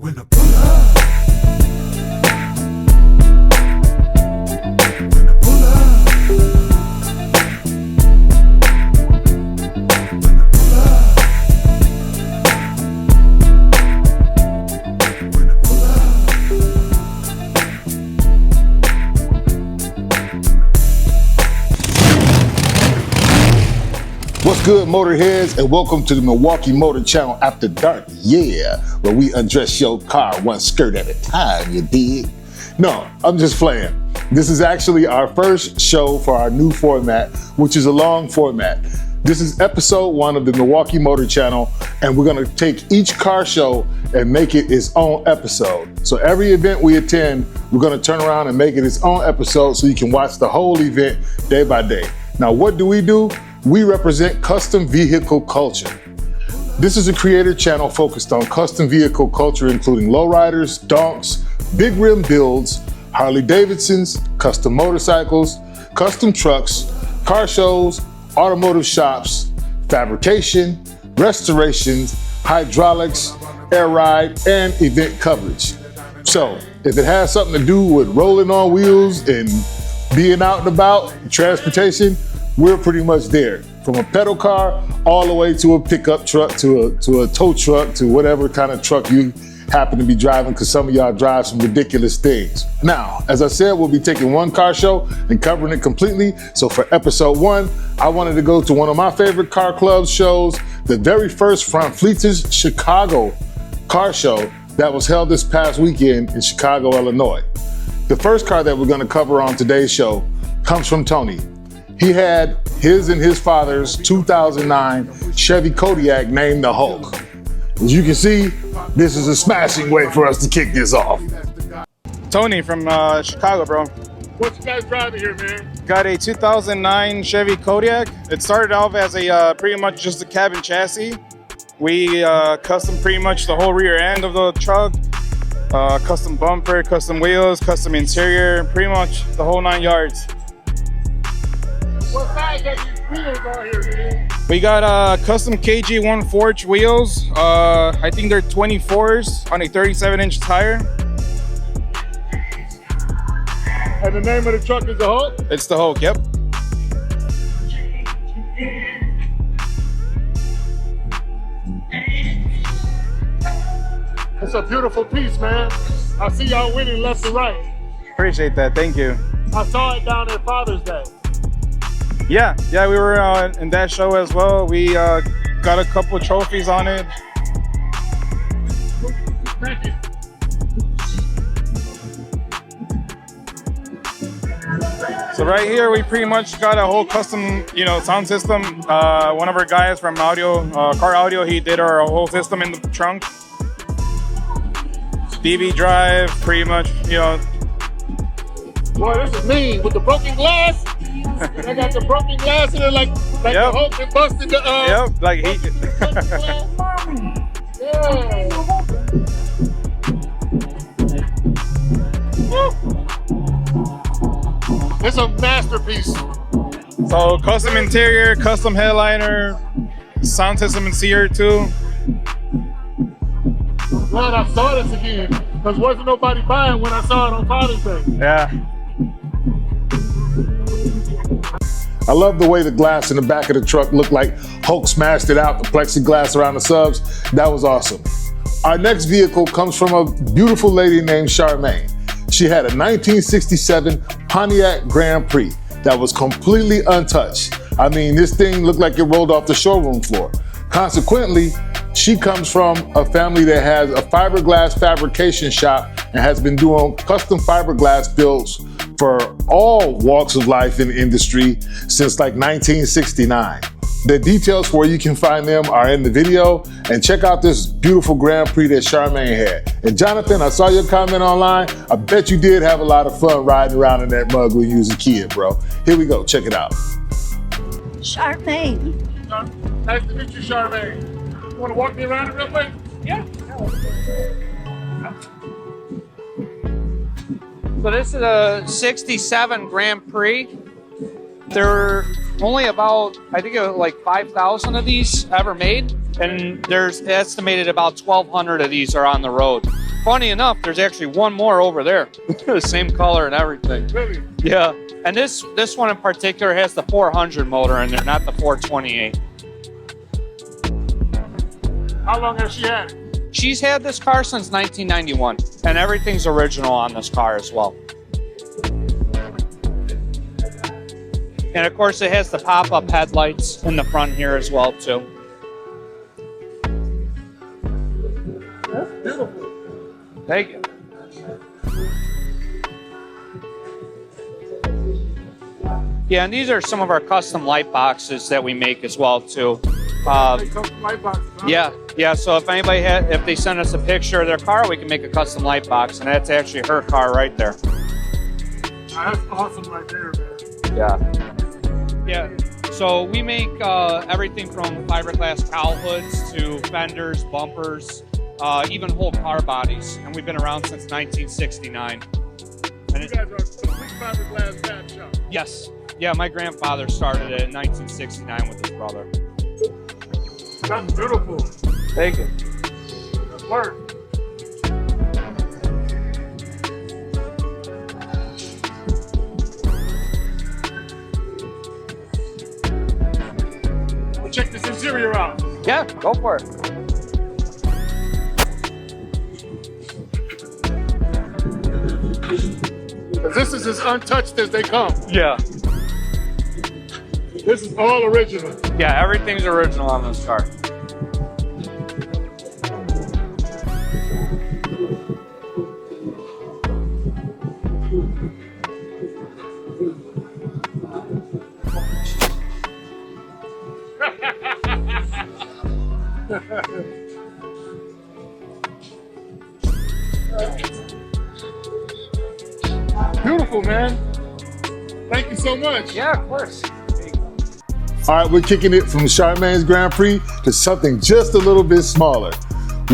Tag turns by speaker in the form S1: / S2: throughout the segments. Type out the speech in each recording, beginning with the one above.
S1: When I pull up, when I pull up, when I pull up, when I pull up.
S2: What's good, motorheads, and welcome to the Milwaukee Motor Channel After Dark, where we undress your car one skirt at a time, you dig? No, I'm just playing. This is actually our first show for our new format, which is a long format. This is episode 1 of the Milwaukee Motor Channel, and we're gonna take each car show and make it its own episode. So every event we attend, we're gonna turn around and make it its own episode so you can watch the whole event day by day. Now, what do? We represent custom vehicle culture. This is a creator channel focused on custom vehicle culture, including lowriders, donks, big rim builds, Harley Davidsons, custom motorcycles, custom trucks, car shows, automotive shops, fabrication, restorations, hydraulics, air ride, and event coverage. So if it has something to do with rolling on wheels and being out and about, transportation, we're pretty much there. From a pedal car all the way to a pickup truck, to a tow truck, to whatever kind of truck you happen to be driving, because some of y'all drive some ridiculous things. Now, as I said, we'll be taking one car show and covering it completely. So for episode 1, I wanted to go to one of my favorite car club shows, the very first Ranflitas Chicago Car Show that was held this past weekend in Chicago, Illinois. The first car that we're gonna cover on today's show comes from Tony. He had his and his father's 2009 Chevy Kodiak named the Hulk. As you can see, this is a smashing way for us to kick this off.
S3: Tony from Chicago, bro.
S2: What you guys driving here, man?
S3: Got a 2009 Chevy Kodiak. It started off as a pretty much just a cabin chassis. We custom pretty much the whole rear end of the truck, custom bumper, custom wheels, custom interior, pretty much the whole 9 yards.
S2: What size are these wheels on here, man?
S3: We got custom KG1 Forge wheels. I think they're 24s on a 37-inch tire.
S2: And the name of the truck is the Hulk?
S3: It's the Hulk, yep.
S2: It's a beautiful piece, man. I see y'all winning left and right.
S3: Appreciate that, thank you.
S2: I saw it down at Father's Day.
S3: Yeah, we were in that show as well. We got a couple of trophies on it. So right here, we pretty much got a whole custom, sound system. One of our guys from Car Audio, he did our whole system in the trunk. DV drive, pretty much,
S2: Boy, this is mean with the broken glass. I got the broken glass in it, like
S3: yep.
S2: The Hulk that busted the.
S3: Yep, like he.
S2: Yeah. It's a masterpiece.
S3: So custom interior, custom headliner, sound system in here too.
S2: Glad I saw this again, because wasn't nobody buying when I saw it on Father's Day.
S3: Yeah.
S2: I love the way the glass in the back of the truck looked like Hulk smashed it out, the plexiglass around the subs. That was awesome. Our next vehicle comes from a beautiful lady named Charmaine. She had a 1967 Pontiac Grand Prix that was completely untouched. I mean, this thing looked like it rolled off the showroom floor. Consequently, she comes from a family that has a fiberglass fabrication shop and has been doing custom fiberglass builds for all walks of life in the industry since like 1969. The details where you can find them are in the video, and check out this beautiful Grand Prix that Charmaine had. And Jonathan, I saw your comment online. I bet you did have a lot of fun riding around in that mug when you was a kid, bro. Here we go, check it out.
S4: Charmaine.
S2: Nice to meet you, Charmaine. You wanna walk me around it real quick?
S4: Yeah.
S5: So this is a 67 Grand Prix. There are only about, I think, like 5,000 of these ever made, and there's estimated about 1,200 of these are on the road. funny enough, there's actually one more over there. The same color and everything.
S3: Really?
S5: Yeah. And this one in particular has the 400 motor in there, not the 428.
S3: How long has she had it?
S5: She's had this car since 1991, and everything's original on this car as well. And of course, it has the pop-up headlights in the front here as well, too.
S3: That's beautiful.
S5: Thank you. Yeah, and these are some of our custom light boxes that we make as well, too.
S3: Custom light boxes, huh?
S5: Yeah. So if anybody if they send us a picture of their car, we can make a custom light box, and that's actually her car right there.
S3: That's awesome right there, man.
S5: Yeah. So we make everything from fiberglass cowl hoods to fenders, bumpers, even whole car bodies, and we've been around since 1969. And
S3: You guys are a complete fiberglass fab shop.
S5: yes. Yeah, my grandfather started it in 1969 with his brother.
S3: That's beautiful.
S5: Thank you.
S3: Good work. We'll check this interior out.
S5: Yeah, go for it.
S3: This is as untouched as they come.
S5: Yeah.
S3: This is all original.
S5: Yeah, everything's original on this car.
S3: Beautiful, man. Thank you so much.
S5: Yeah, of course.
S2: All right, we're kicking it from Charmaine's Grand Prix to something just a little bit smaller.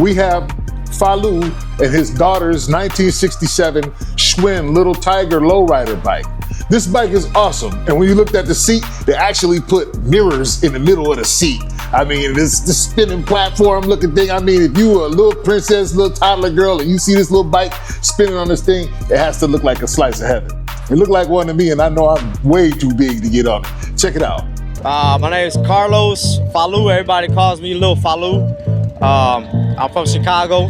S2: We have Fallu and his daughter's 1967 Schwinn Little Tiger Lowrider bike. This bike is awesome, and when you looked at the seat, they actually put mirrors in the middle of the seat. I mean, this spinning platform looking thing, I mean, if you were a little princess, little toddler girl, and you see this little bike spinning on this thing, it has to look like a slice of heaven. It looked like one to me, and I know I'm way too big to get on it. Check it out.
S4: My name is Carlos Fallu. Everybody calls me Lil Fallu. I'm from Chicago.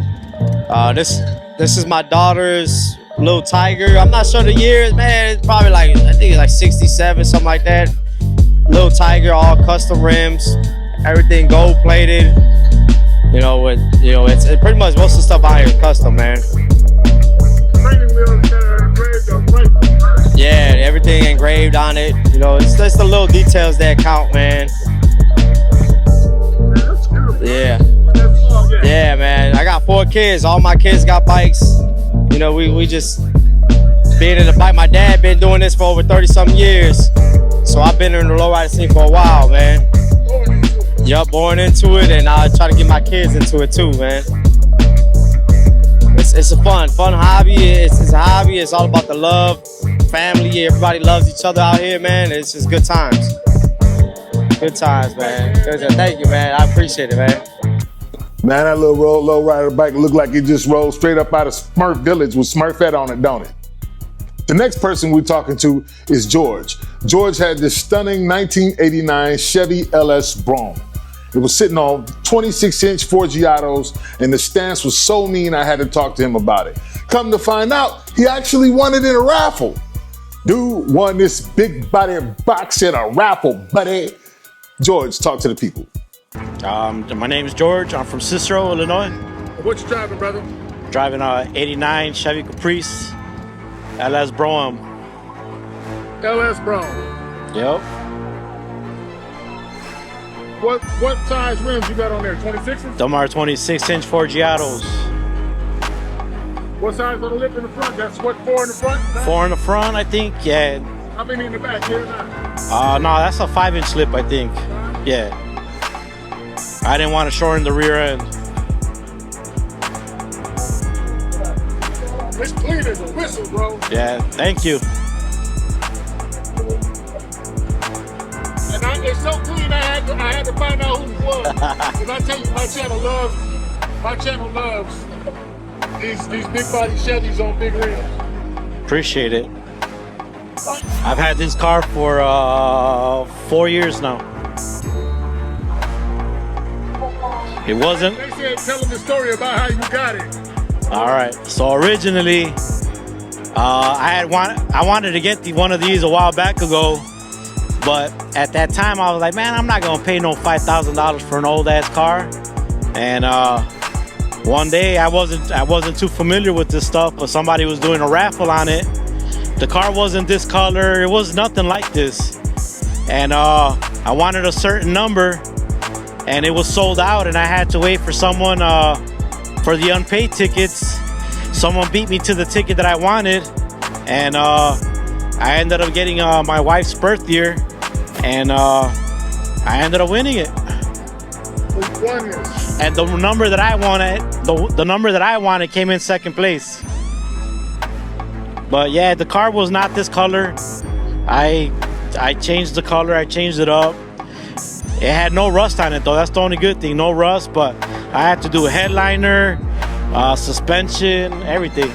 S4: This is my daughter's Little Tiger. I'm not sure the years, man. It's probably like, I think it's like 67, something like that. Little Tiger, all custom rims, everything gold plated. It's pretty much most of the stuff out here is custom, man.
S3: Training wheels that are engraved on brake.
S4: Yeah, everything engraved on it. It's just the little details that count, man.
S3: That's beautiful.
S4: Yeah.
S3: That's all, yeah.
S4: Yeah, man. I got 4 kids. All my kids got bikes. We just being in the bike. My dad been doing this for over 30-something years. So I've been in the lowrider scene for a while, man.
S3: Going into it.
S4: Yup, born into it, and I try to get my kids into it too, man. It's a fun hobby. It's a hobby. It's all about the love, family. Everybody loves each other out here, man. It's just good times. Good times, man. Thank you, man. I appreciate it, man.
S2: Man, that little lowrider bike looked like it just rolled straight up out of Smurf Village with Smurfette on it, don't it? The next person we're talking to is George. George had this stunning 1989 Chevy LS Brougham. It was sitting on 26-inch Forgiatos, and the stance was so mean I had to talk to him about it. Come to find out, he actually won it in a raffle. Dude won this big body box in a raffle, buddy. George, talk to the people.
S6: My name is George. I'm from Cicero, Illinois.
S3: What you driving, brother?
S6: Driving a 89 Chevy Caprice LS Brougham.
S3: LS Brown.
S6: Yep.
S3: What size rims you got on there? 26s?
S6: Them are 26-inch Forgiatos.
S3: What size on the lip in the front? That's what, 4 in the front?
S6: 4 in the front, I think. Yeah.
S3: How many in the back? Here or not?
S6: No, that's a 5-inch lip, I think. Yeah. I didn't want to shorten the rear end.
S3: It's clean as a whistle, bro.
S6: Yeah. Thank you.
S3: And it's so clean I had to find out who it was. Because I tell you, my channel loves
S2: these big body Chevys on big rims.
S6: Appreciate it. I've had this car for 4 years now. It wasn't.
S2: They said tell them the story about how you got it.
S6: All right. So originally, I wanted to get one of these a while back ago, but at that time I was like, man, I'm not gonna pay no $5,000 for an old ass car. And one day I wasn't too familiar with this stuff, but somebody was doing a raffle on it. The car wasn't this color. It was nothing like this. And I wanted a certain number, and it was sold out, and I had to wait for someone for the unpaid tickets. Someone beat me to the ticket that I wanted, and I ended up getting my wife's birth year, and I ended up winning it. And the number that I wanted, the number that I wanted came in second place. But yeah, the car was not this color. I changed the color, I changed it up. It had no rust on it though, that's the only good thing, no rust, but I had to do a headliner, suspension, everything.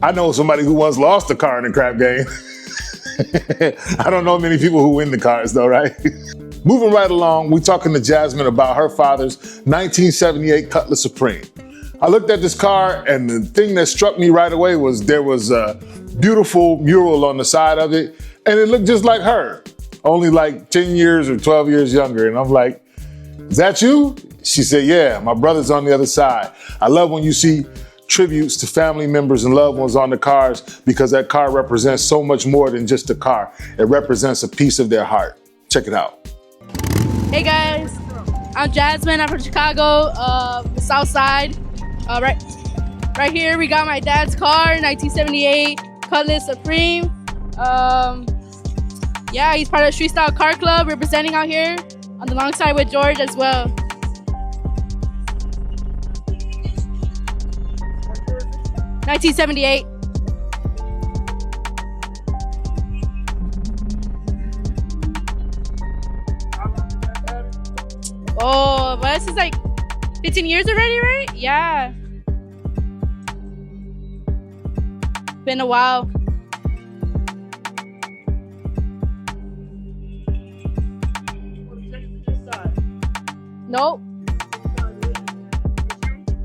S2: I know somebody who once lost a car in the crap game. I don't know many people who win the cars though, right? Moving right along, we're talking to Jasmine about her father's 1978 Cutlass Supreme. I looked at this car, and the thing that struck me right away was there was a beautiful mural on the side of it, and it looked just like her, only like 10 years or 12 years younger. And I'm like, is that you? She said, yeah, my brother's on the other side. I love when you see tributes to family members and loved ones on the cars, because that car represents so much more than just a car. It represents a piece of their heart. Check it out.
S7: Hey guys, I'm Jasmine. I'm from Chicago, the South Side. Right here we got my dad's car, 1978 Cutlass Supreme. Yeah, he's part of the Street Style Car Club, representing out here on the long side with George as well. $1978. Oh, but this is like 15 years already, right? Yeah. Been a while. Nope.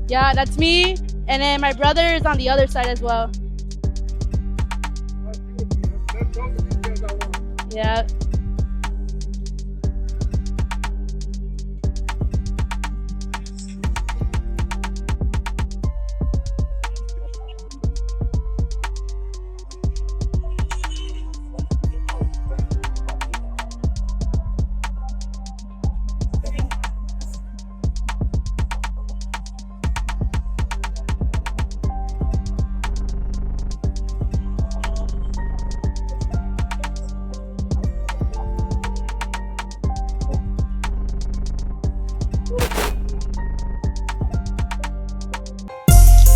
S7: Yeah, that's me. And then my brother is on the other side as well. Yeah.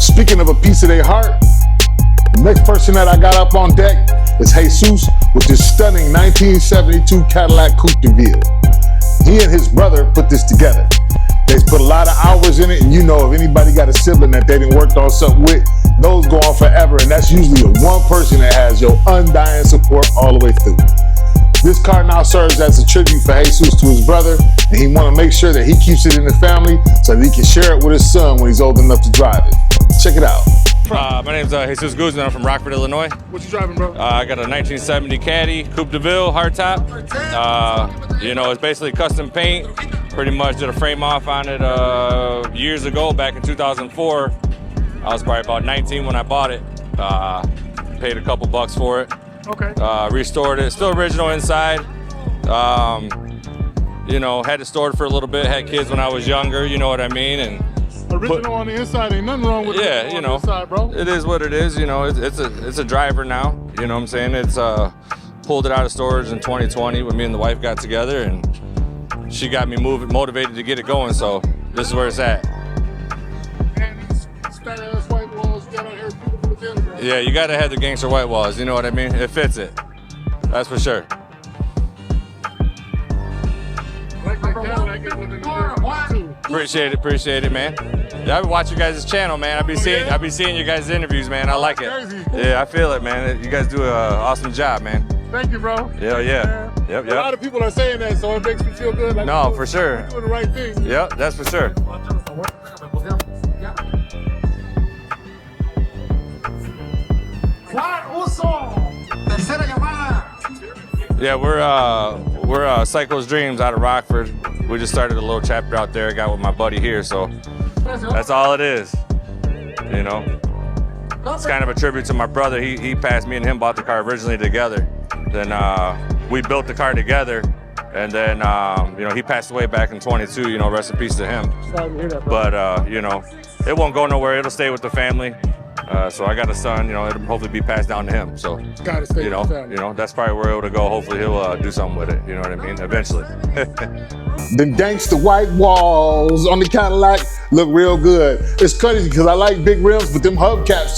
S2: Speaking of a piece of their heart, the next person that I got up on deck is Jesus with this stunning 1972 Cadillac Coupe DeVille. He and his brother put this together. They've put a lot of hours in it, and you know if anybody got a sibling that they didn't work on something with, those go on forever, and that's usually the one person that has your undying support all the way through. This car now serves as a tribute for Jesus to his brother, and he want to make sure that he keeps it in the family so that he can share it with his son when he's old enough to drive it. Check it out.
S8: My name's Jesus Guzman. I'm from Rockford, Illinois.
S2: What you driving, bro?
S8: I got a 1970 Caddy, Coupe DeVille, hardtop. You know, it's basically custom paint. Pretty much did a frame off on it years ago, back in 2004. I was probably about 19 when I bought it. Paid a couple bucks for it.
S2: Okay.
S8: Restored it, still original inside. You know, had to store it for a little bit. Had kids when I was younger, you know what I mean? And
S2: Original on the inside, ain't nothing wrong with it.
S8: Yeah, you know,
S2: inside, bro.
S8: It is what it is. You know, it's a driver now. You know what I'm saying? It's pulled it out of storage in 2020 when me and the wife got together, and she got me motivated to get it going. So this is where it's at.
S2: And these fat-ass white walls got on here, beautiful again, bro.
S8: Yeah, you gotta have the gangster white walls. You know what I mean? It fits it. That's for sure.
S2: Like that Cadillac
S8: Appreciate it, man. Yeah, I've been watching your guys' channel, man. I've been seeing your guys' interviews, man. I like it. Yeah, I feel it, man. You guys do an awesome job, man.
S9: Thank you, bro.
S8: Yeah. Yep.
S9: A lot of people are saying that, so it makes me feel good. Like,
S8: No, for sure.
S9: You're doing the right thing.
S8: Yep, that's for sure. Yeah, we're Psycho's Dreams out of Rockford. We just started a little chapter out there. I got with my buddy here, so that's all it is. You know, it's kind of a tribute to my brother. He passed, me and him bought the car originally together. Then we built the car together, and then you know, he passed away back in 22. You know, rest in peace to him. But you know, it won't go nowhere. It'll stay with the family. So I got a son, you know, it'll hopefully be passed down to him. So,
S9: Gotta stay
S8: you know,
S9: with the family.
S8: you know, that's probably where it'll go. Hopefully he'll do something with it. You know what I mean? Eventually.
S2: The gangsta white walls on the Cadillac look real good. It's crazy because I like big rims, but them hubcaps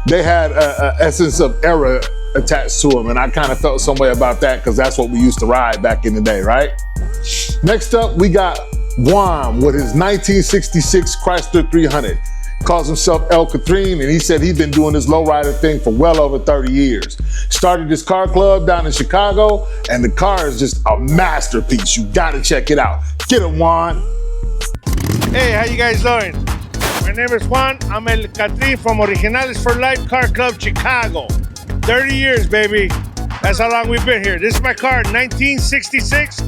S2: they had a essence of era attached to them, and I kind of felt some way about that because that's what we used to ride back in the day, right? Next up, we got Guam with his 1966 Chrysler 300. Calls himself El Cathrine, and he said he's been doing this lowrider thing for well over 30 years. Started this car club down in Chicago, and the car is just a masterpiece. You gotta check it out. Get him, Juan.
S10: Hey, how you guys doing? My name is Juan. I'm El Cathrine from Originales for Life Car Club, Chicago. 30 years, baby. That's how long we've been here. This is my car, 1966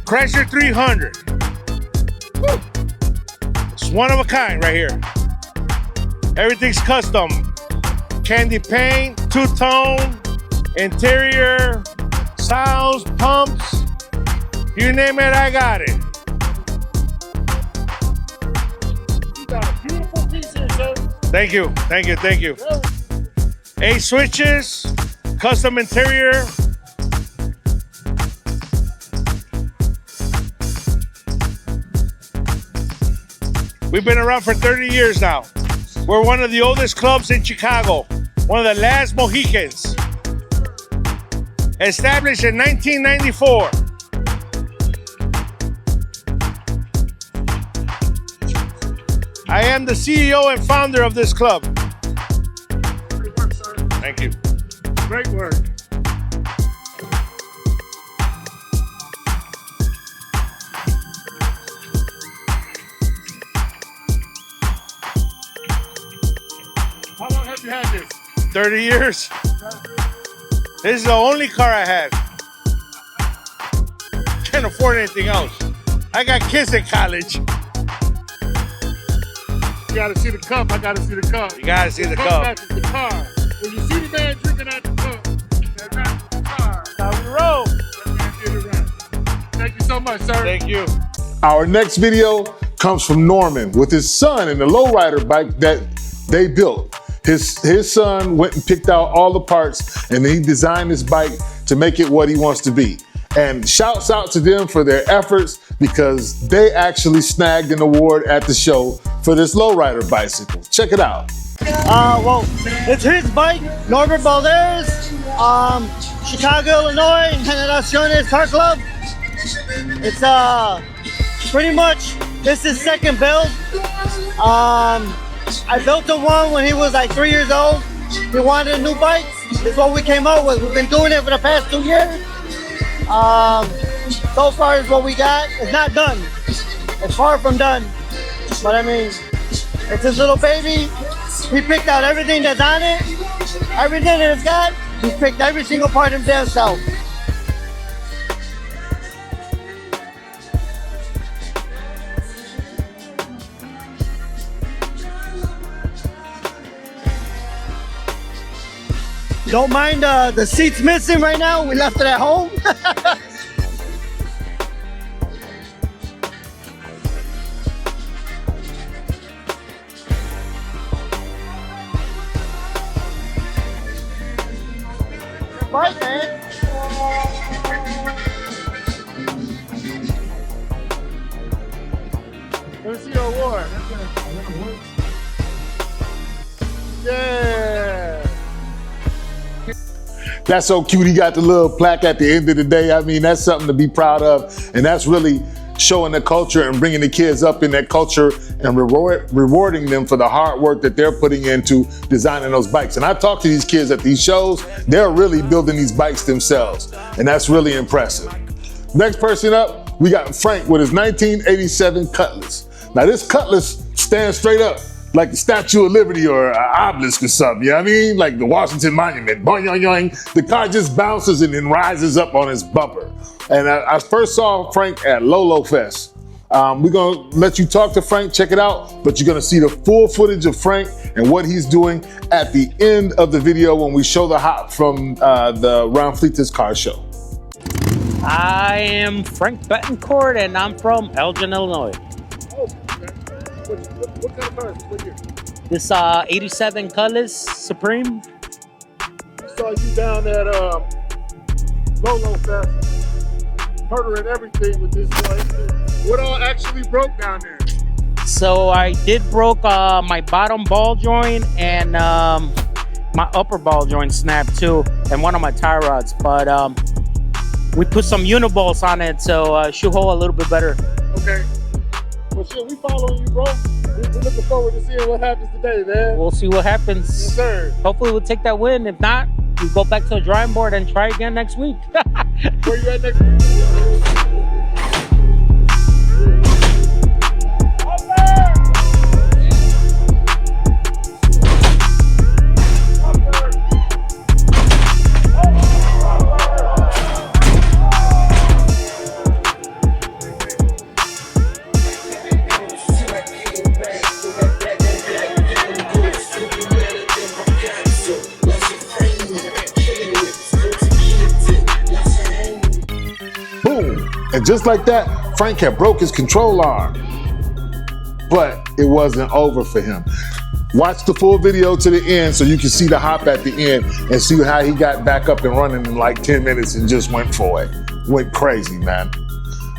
S10: Chrysler 300. Woo. It's one of a kind right here. Everything's custom. Candy paint, two-tone, interior, sounds, pumps. You name it, I got it. You got a beautiful piece here, sir. Thank you. 8 switches, custom interior. We've been around for 30 years now. We're one of the oldest clubs in Chicago, one of the last Mohicans. Established in 1994. I am the CEO and founder of this club. Great work, sir. Thank you. Great work. How long have you had this? 30 years. This is the only car I had. Can't afford anything else. I got kids in college. You gotta see the cup. I gotta see the cup. You gotta see the cup. Matches the car. When you see the man drinking out the cup, that matches the car. How we roll. That man did it right. Thank you so much, sir. Thank you.
S2: Our next video comes from Norman with his son and the lowrider bike that they built. His son went and picked out all the parts, and he designed this bike to make it what he wants to be. And shouts out to them for their efforts because they actually snagged an award at the show for this lowrider bicycle. Check it out.
S11: Well, it's his bike, Norbert Balderas, Chicago, Illinois, Generaciones Car Club. It's pretty much, this is second build. I built the one when he was like 3 years old. He wanted a new bike. This is what we came up with. We've been doing it for the past 2 years. So far is what we got. It's not done. It's far from done. But I mean, it's his little baby. He picked out everything that's on it. Everything that it's got, he picked every single part himself. Don't mind the seats missing right now. We left it at home. Bye, man.
S10: Let's see your award. Yeah.
S2: That's so cute. He got the little plaque at the end of the day. I mean, that's something to be proud of. And that's really showing the culture and bringing the kids up in that culture and rewarding them for the hard work that they're putting into designing those bikes. And I talk to these kids at these shows, they're really building these bikes themselves. And that's really impressive. Next person up, we got Frank with his 1987 Cutlass. Now this Cutlass stands straight up like the Statue of Liberty or an obelisk or something, you know what I mean? Like the Washington Monument, boing, yoing, yoing. The car just bounces and then rises up on its bumper. And I first saw Frank at Lolo Fest. We're gonna let you talk to Frank, check it out, but you're gonna see the full footage of Frank and what he's doing at the end of the video when we show the hop from the Ranflitas Car Show.
S12: I am Frank Betancourt and I'm from Elgin, Illinois.
S9: Oh, okay. What kind of cars? What year?
S12: This 87 Cutlass Supreme.
S9: I saw you down at Lolo Fest, murdering everything with this one. What all actually broke down there?
S12: So I did broke my bottom ball joint and my upper ball joint snapped too, and one of my tie rods. But we put some uniballs on it, so it should hold a little bit better.
S9: Okay. Well, shit, we following you, bro. We're looking forward to seeing what happens today, man.
S12: We'll see what happens.
S9: Yes, sir.
S12: Hopefully we'll take that win. If not, we go back to the drawing board and try again next week.
S9: Where you at next week?
S2: And just like that, Frank had broke his control arm. But it wasn't over for him. Watch the full video to the end so you can see the hop at the end and see how he got back up and running in like 10 minutes and just went for it. Went crazy, man.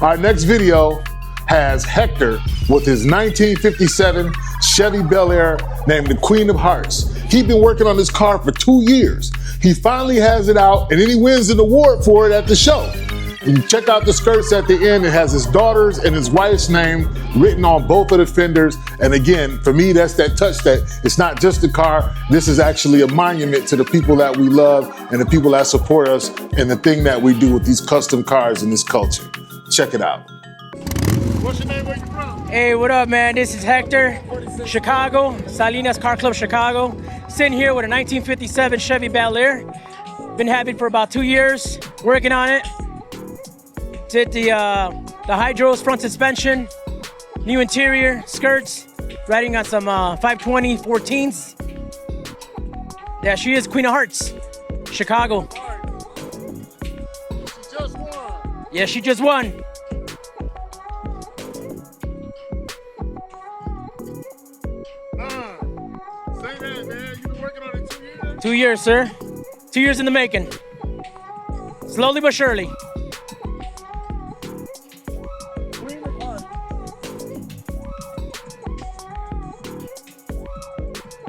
S2: Our next video has Hector with his 1957 Chevy Bel Air named the Queen of Hearts. He'd been working on this car for 2 years. He finally has it out and then he wins an award for it at the show. You check out the skirts at the end. It has his daughter's and his wife's name written on both of the fenders. And again, for me, that's that touch that it's not just a car. This is actually a monument to the people that we love and the people that support us and the thing that we do with these custom cars in this culture. Check it out.
S9: What's your name? Where you from?
S13: Hey, what up, man? This is Hector, Chicago, Salinas Car Club, Chicago. Sitting here with a 1957 Chevy Bel Air. Been having it for about 2 years, working on it. Did the hydros, front suspension, new interior, skirts, riding on some 520 14s. Yeah, she is Queen of Hearts, Chicago.
S9: She just won.
S13: Yeah, she just won.
S9: Say that, man. You've been working on it 2 years?
S13: 2 years, sir. 2 years in the making. Slowly but surely.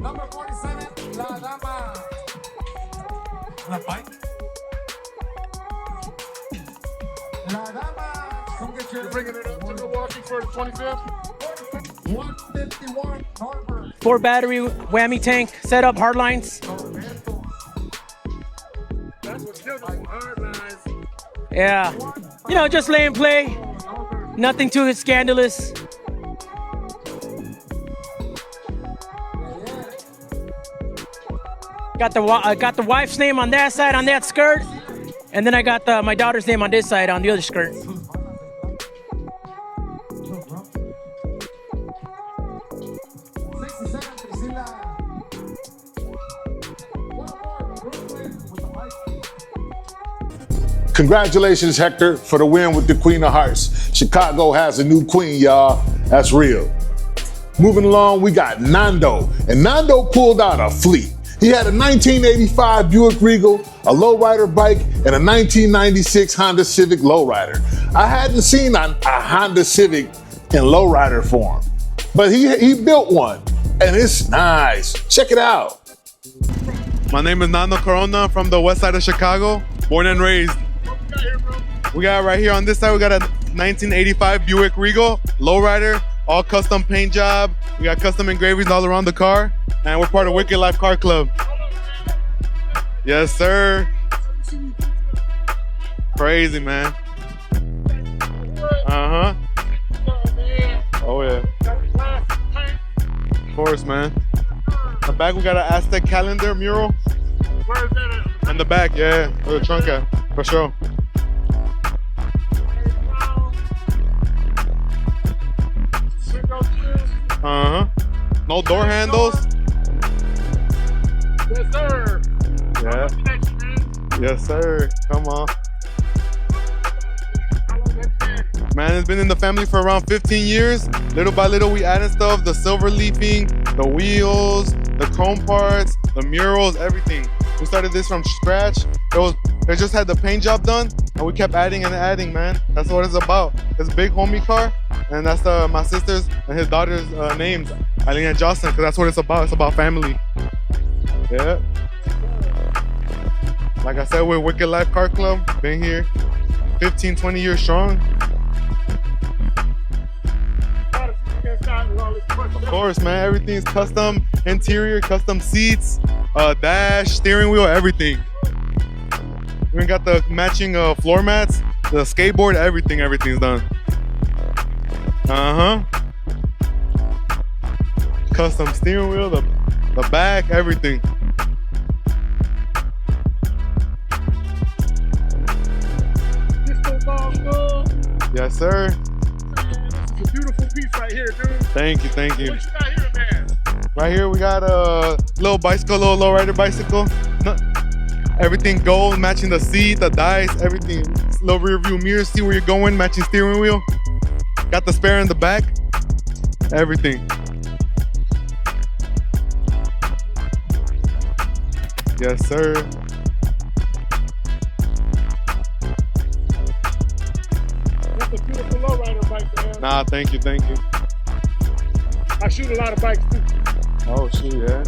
S1: Number 47, La Dama. La bike. La Dama. Come get your.
S9: You're bringing it up to Milwaukee for the 25th?
S1: 151 Harbor.
S13: 4 battery whammy tank setup, hard lines.
S9: That's what's different. Hard lines.
S13: Yeah, you know, just lay and play. Nothing too scandalous. Got the wife's name on that side on that skirt, and then I got my daughter's name on this side on the other skirt.
S2: Congratulations, Hector, for the win with the Queen of Hearts. Chicago has a new queen, y'all. That's real. Moving along, we got Nando. And Nando pulled out a fleet. He had a 1985 Buick Regal, a Lowrider bike, and a 1996 Honda Civic Lowrider. I hadn't seen a Honda Civic in Lowrider form, but he built one, and it's nice. Check it out.
S14: My name is Nando Corona from the west side of Chicago, born and raised. We got right here on this side, we got a 1985 Buick Regal, Lowrider, all custom paint job. We got custom engravings all around the car, and we're part of Wicked Life Car Club. Yes, sir. Crazy, man. Uh-huh. Oh, yeah. Of course, man. The back, we got an Aztec calendar mural.
S9: Where is that at?
S14: In the back, yeah. Where the trunk at, for sure. Uh-huh. No door handles.
S9: Yes, sir.
S14: Yeah. Yes, sir. Come on. Man, it's been in the family for around 15 years. Little by little, we added stuff, the silver leafing, the wheels, the chrome parts, the murals, everything. We started this from scratch. It just had the paint job done, and we kept adding and adding, man. That's what it's about. It's a big homie car, and that's my sister's and his daughter's names, Eileen and Jasmine, because that's what it's about. It's about family. Yeah. Like I said, we're Wicked Life Car Club. Been here 15, 20 years strong. Of course, man. Everything's custom interior, custom seats, dash, steering wheel, everything. We even got the matching floor mats, the skateboard, everything's done. Uh-huh. Custom steering wheel, the back, everything. Yes, sir.
S9: It's a beautiful piece right here, dude.
S14: Thank you, thank you.
S9: What you got here, man?
S14: Right here, we got a little bicycle, little lowrider bicycle. Everything gold, matching the seat, the dice, everything. Little rear view mirror, see where you're going, matching steering wheel. Got the spare in the back. Everything. Yes, sir.
S9: That's a beautiful lowrider bike, man.
S14: Nah, thank you, thank you.
S9: I shoot a lot of bikes too.
S14: Oh, shoot, yeah.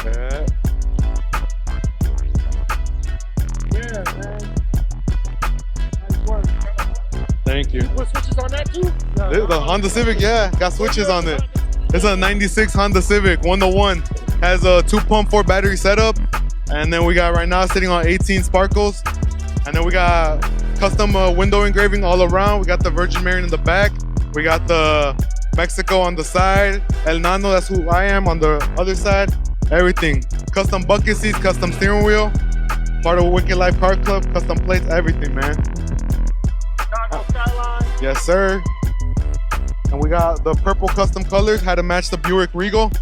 S14: Yeah.
S9: Yeah, man. Nice work.
S14: Thank you.
S9: Put switches on that too?
S14: The Honda Civic, yeah, got switches on it. It's a 96 Honda Civic, 1-to-1. Has a 2-pump 4 battery setup. And then we got right now sitting on 18 sparkles. And then we got custom window engraving all around. We got the Virgin Mary in the back. We got the Mexico on the side. El Nano, that's who I am, on the other side. Everything. Custom bucket seats, custom steering wheel. Part of Wicked Life Car Club, custom plates, everything, man. Yes, sir. And we got the purple custom colors, had to match the Buick Regal.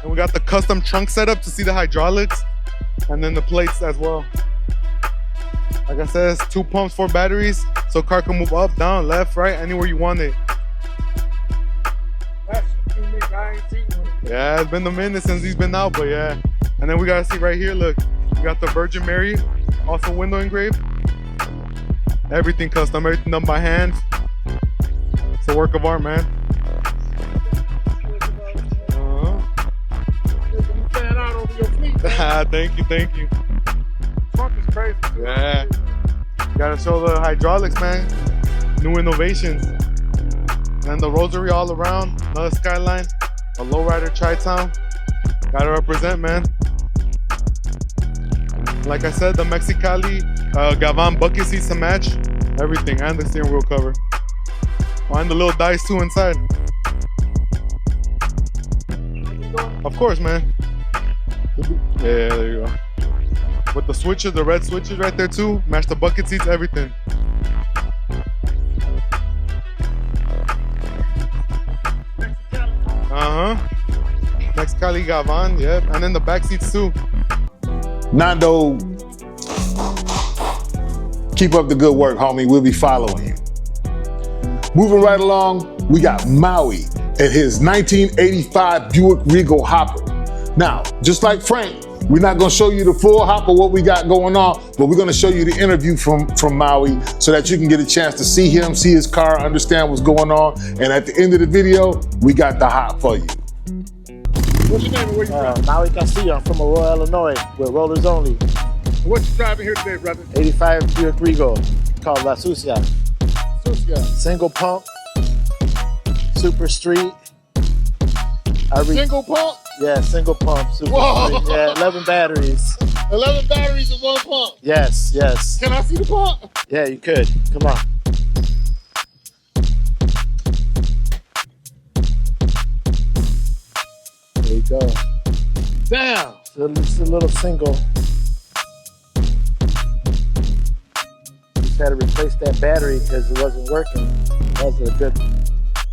S14: And we got the custom trunk setup to see the hydraulics. And then the plates as well. Like I said, it's 2 pumps, 4 batteries. So car can move up, down, left, right, anywhere you want it.
S9: That's unique. I ain't seen one.
S14: Yeah, it's been a minute since he's been out, but yeah. And then we got to see right here, look. We got the Virgin Mary, also window engraved. Everything custom, everything done by hand. It's a work of art, man.
S9: Fan out over your fleet.
S14: Thank you, thank you.
S9: Trunk is crazy.
S14: Yeah. Gotta show the hydraulics, man. New innovations. And the rosary all around. Another skyline. A lowrider Chi-Town. Gotta represent, man. Like I said, the Mexicali Gavan bucket seats to match. Everything. And the steering wheel cover. Oh, and the little dice too inside. Of course, man. Yeah, there you go. With the switches, the red switches right there too. Match the bucket seats, everything. Uh-huh. Mexicali Gavan, yep. And then the back seats too.
S2: Nando, keep up the good work, homie. We'll be following you. Moving right along, we got Maui and his 1985 Buick Regal Hopper. Now, just like Frank, we're not gonna show you the full hopper, what we got going on, but we're gonna show you the interview from Maui so that you can get a chance to see him, see his car, understand what's going on. And at the end of the video, we got the hop for you.
S9: What's your name and where you from?
S15: Maui Castillo. I'm from Aurora, Illinois, with rollers only.
S9: What you driving here today, brother?
S15: 85 Buick Regal, called La Sucia.
S9: Sucia.
S15: Single pump, super street.
S9: Single pump?
S15: Yeah, single pump, super
S9: Whoa.
S15: street. Yeah, 11 batteries.
S9: 11 batteries in one pump.
S15: Yes, yes.
S9: Can I see the pump?
S15: Yeah, you could. Come on. There you go.
S9: Damn.
S15: It's a little single. Just had to replace that battery because it wasn't working. That was a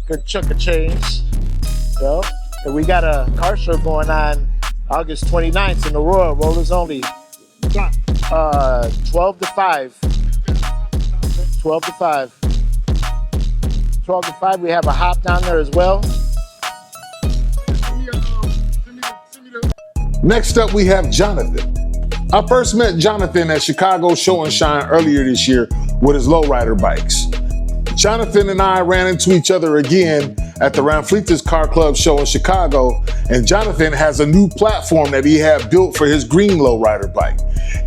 S15: good chunk of change. So, and we got a car show going on August 29th in Aurora, rollers only. 12 to 5. 12 to 5. 12 to 5, we have a hop down there as well.
S2: Next up, we have Jonathan. I first met Jonathan at Chicago Show and Shine earlier this year with his Lowrider bikes. Jonathan and I ran into each other again at the Ranflitas Car Club show in Chicago, and Jonathan has a new platform that he had built for his green Lowrider bike.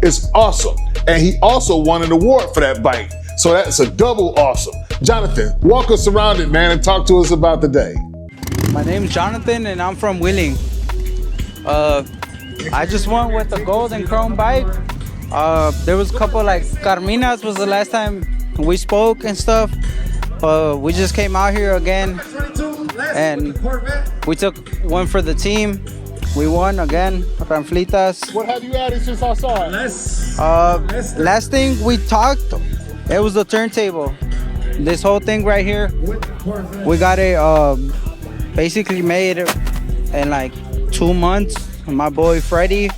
S2: It's awesome, and he also won an award for that bike, so that's a double awesome. Jonathan, walk us around it, man, and talk to us about the day.
S16: My name is Jonathan, and I'm from Wheeling. I just went with the gold and chrome bike. There was a couple, like Carmina's was the last time we spoke and stuff. We just came out here again, and we took one for the team. We won again, Ranflitas.
S9: What have you added since I saw it?
S16: Last thing we talked, it was the turntable. This whole thing right here, we got it basically made in like 2 months. My boy Freddie,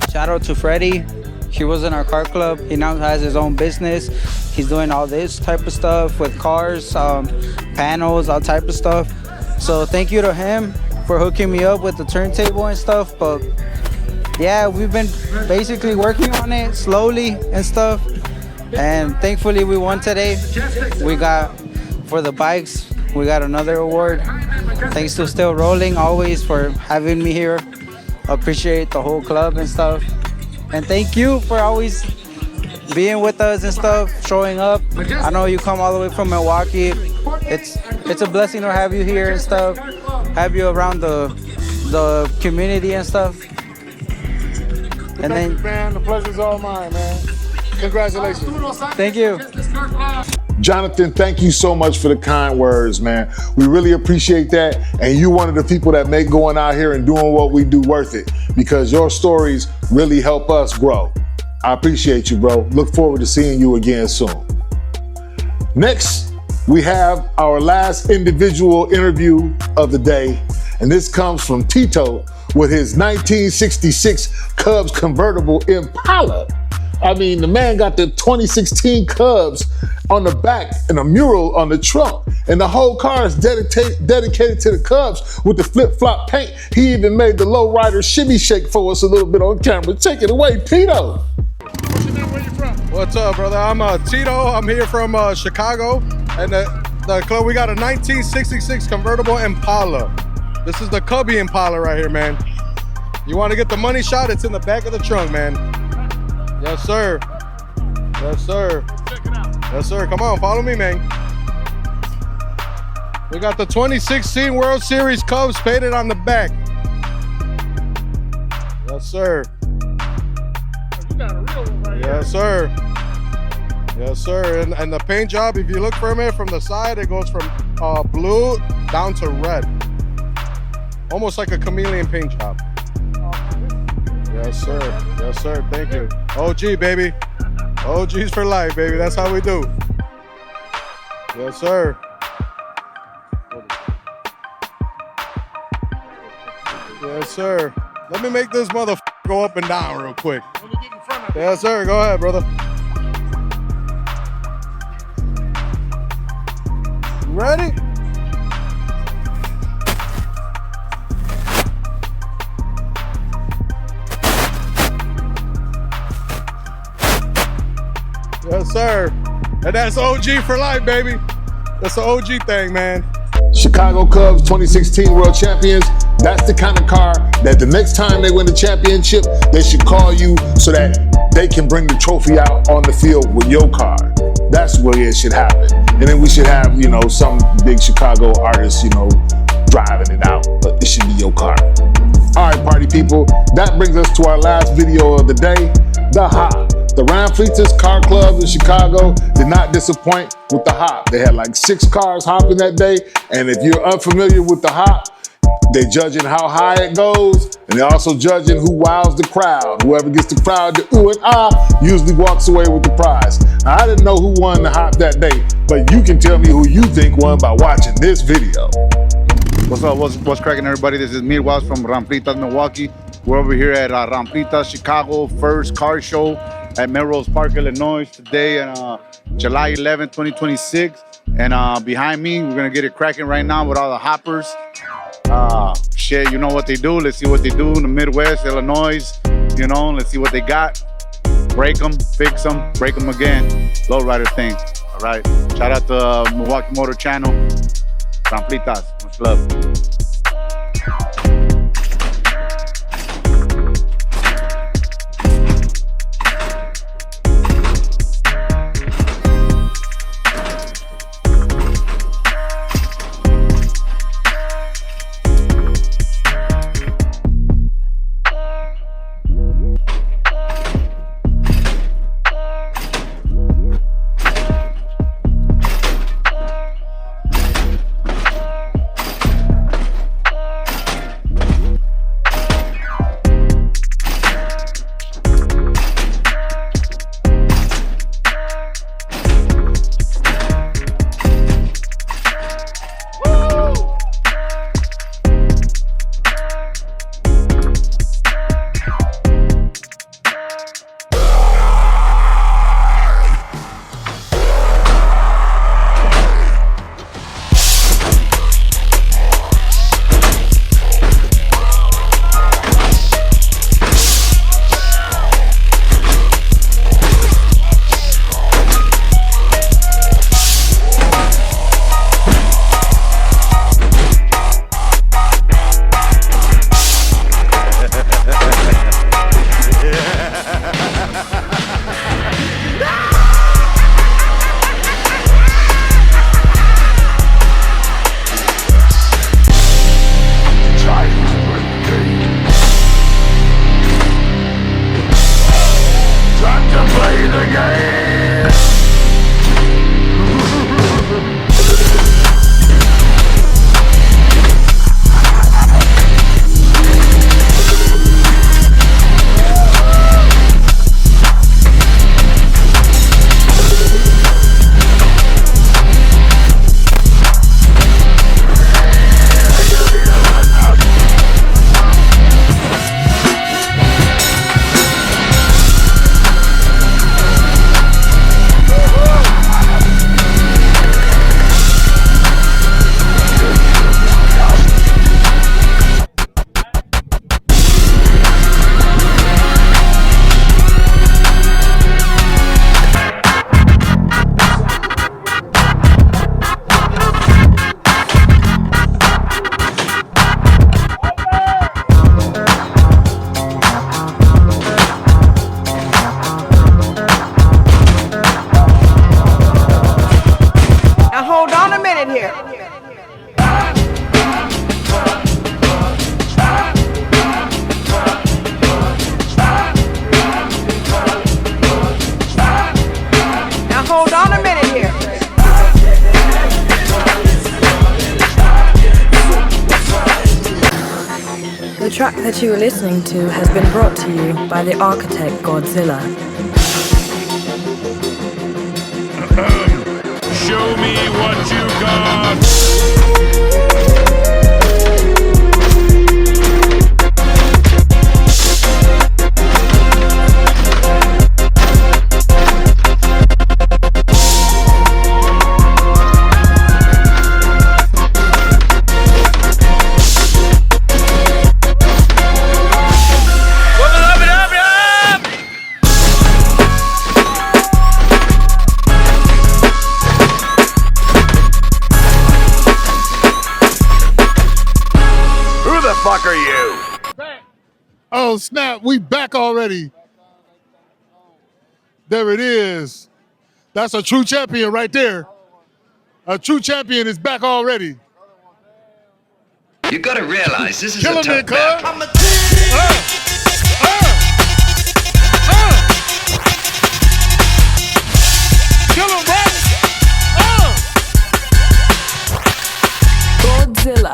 S16: shout out to Freddie. He was in our car club. He now has his own business. He's doing all this type of stuff with cars, panels, all type of stuff. So thank you to him for hooking me up with the turntable and stuff. But yeah, we've been basically working on it slowly and stuff. And thankfully we won today. We got, for the bikes, we got another award. Thanks to Still Rolling always for having me here. Appreciate the whole club and stuff. And thank you for always being with us and stuff, showing up. I know you come all the way from Milwaukee. It's a blessing to have you here and stuff, have you around the community and stuff. And
S9: Thank you, man. The pleasure's all mine, man. Congratulations.
S16: Thank you.
S2: Jonathan, thank you so much for the kind words, man. We really appreciate that. And you're one of the people that make going out here and doing what we do worth it, because your stories really help us grow. I appreciate you, bro. Look forward to seeing you again soon. Next, we have our last individual interview of the day. And this comes from Tito with his 1966 Cubs convertible Impala. I mean, the man got the 2016 Cubs on the back and a mural on the trunk. And the whole car is dedicated to the Cubs with the flip-flop paint. He even made the Lowrider shimmy shake for us a little bit on camera. Take it away, Tito.
S9: What's your name? Where you from?
S17: What's up, brother? I'm Tito. I'm here from Chicago. And the club, we got a 1966 convertible Impala. This is the Cubby Impala right here, man. You want to get the money shot? It's in the back of the trunk, man. Yes, sir. Yes, sir. Yes, sir. Come on, follow me, man. We got the 2016 World Series Cubs painted on the back. Yes, sir.
S9: You got a real one right here.
S17: Yes, sir. Yes, sir. And the paint job, if you look from it from the side, it goes from blue down to red. Almost like a chameleon paint job. Yes, sir. Yes, sir. Thank you. OG, baby. OG's for life, baby. That's how we do. Yes, sir. Yes, sir. Let me make this motherfucker go up and down real quick.
S9: Let me get in front of it.
S17: Yes, sir. Go ahead, brother. You ready? Yes, sir. And that's OG for life, baby. That's the OG thing, man.
S2: Chicago Cubs 2016 World Champions, That's the kind of car that the next time they win the championship, they should call you so that they can bring the trophy out on the field with your car. That's where it should happen. And then we should have, you know, some big Chicago artists, you know, driving it out, but it should be your car. All right, party people, that brings us to our last video of the day, the hop. The Ranflitas Car Club in Chicago did not disappoint with the hop. They had like 6 cars hopping that day, and if you're unfamiliar with the hop, they're judging how high it goes, and they're also judging who wows the crowd. Whoever gets the crowd to ooh and ah usually walks away with the prize. Now, I didn't know who won the hop that day, but you can tell me who you think won by watching this video.
S18: What's up? What's cracking, everybody? This is Milwaukee from Ranflitas, Milwaukee. We're over here at Ranflitas Chicago First Car Show at Melrose Park, Illinois today on July 11, 2026. And behind me, we're gonna get it cracking right now with all the hoppers. Shit, you know what they do. Let's see what they do in the Midwest, Illinois. You know, let's see what they got. Break them, fix them, break them again. Lowrider thing. All right. Shout out to Milwaukee Motor Channel. Ranflitas, much love.
S19: The track that you are listening to has been brought to you by the architect Godzilla.
S20: Show me what you got! fuck are you?
S9: Oh, snap. We back already. There it is. That's a true champion right there. A true champion is back already.
S21: You gotta realize this is
S9: Kill
S21: a
S9: him,
S21: tough
S9: cuz.
S21: battle.
S9: Kill him, bro.
S19: Godzilla.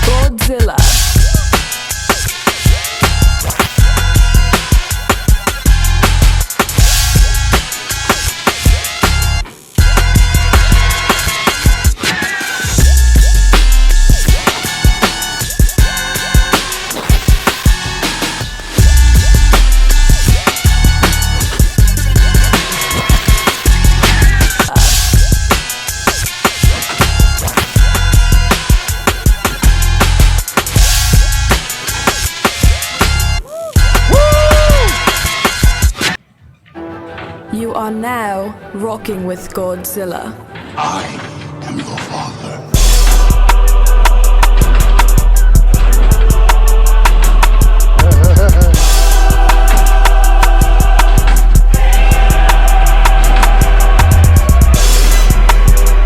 S19: Godzilla. You are now rocking with Godzilla.
S20: I am your father.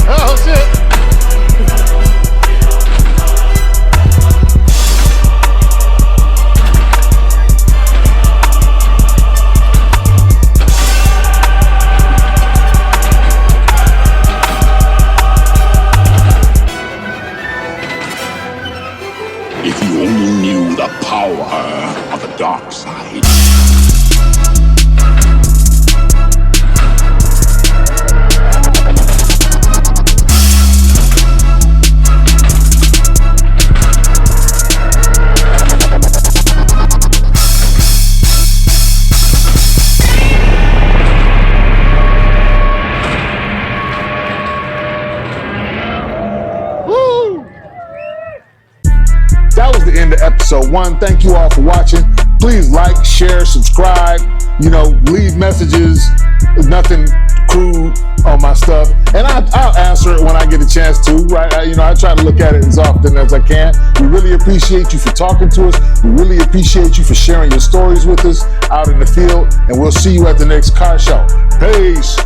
S9: Oh, shit.
S20: If you only knew the power of the dark side.
S2: That was the end of episode 1. Thank you all for watching. Please like, share, subscribe, leave messages. There's nothing crude on my stuff. And I'll answer it when I get a chance to, right? I try to look at it as often as I can. We really appreciate you for talking to us. We really appreciate you for sharing your stories with us out in the field. And we'll see you at the next car show. Peace.